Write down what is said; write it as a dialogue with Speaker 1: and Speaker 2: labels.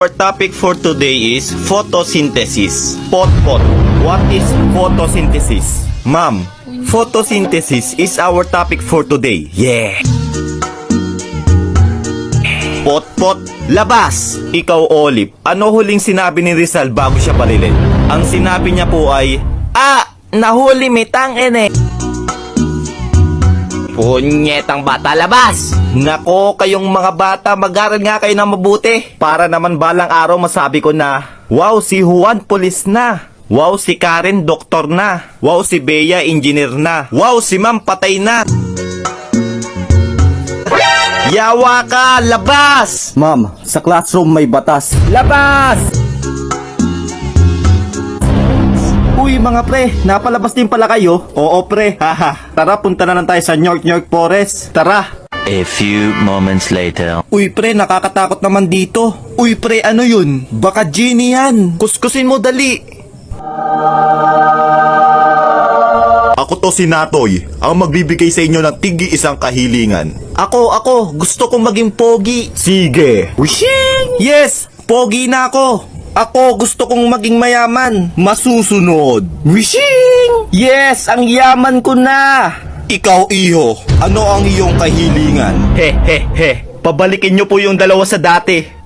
Speaker 1: Our topic for today is photosynthesis. Pot. What is photosynthesis? Ma'am, photosynthesis is our topic for today. Yeah! Pot, labas! Ikaw, Olive, ano huling sinabi ni Rizal bago siya barilin? Ang sinabi niya po ay, nahuli mitang ene. Punyetang bata, labas! Nako, kayong mga bata, mag-aral nga kayo na mabuti. Para naman balang araw masabi ko na, wow, si Juan pulis na. Wow, si Karen doktor na. Wow, si Bea engineer na. Wow, si Ma'am patay na. Yawa ka, labas!
Speaker 2: Ma'am, sa classroom may batas.
Speaker 1: Labas!
Speaker 2: Uy mga pre, napalabas din pala kayo?
Speaker 1: Oo pre, haha. Tara, punta na lang tayo sa York Forest. Tara.
Speaker 3: A few moments later.
Speaker 1: Uy pre, nakakatakot naman dito. Uy pre, ano yun? Baka genie yan. Kuskusin mo dali. Ako to si Natoy, ang magbibigay sa inyo ng tigi isang kahilingan. Ako, gusto kong maging pogi. Sige. Wishing! Yes, pogi na ako. Ako, gusto kong maging mayaman. Masusunod. Wishing! Yes, ang yaman ko na. Ikaw, iho, ano ang iyong kahilingan? He. Pabalikin niyo po yung dalawa sa dati.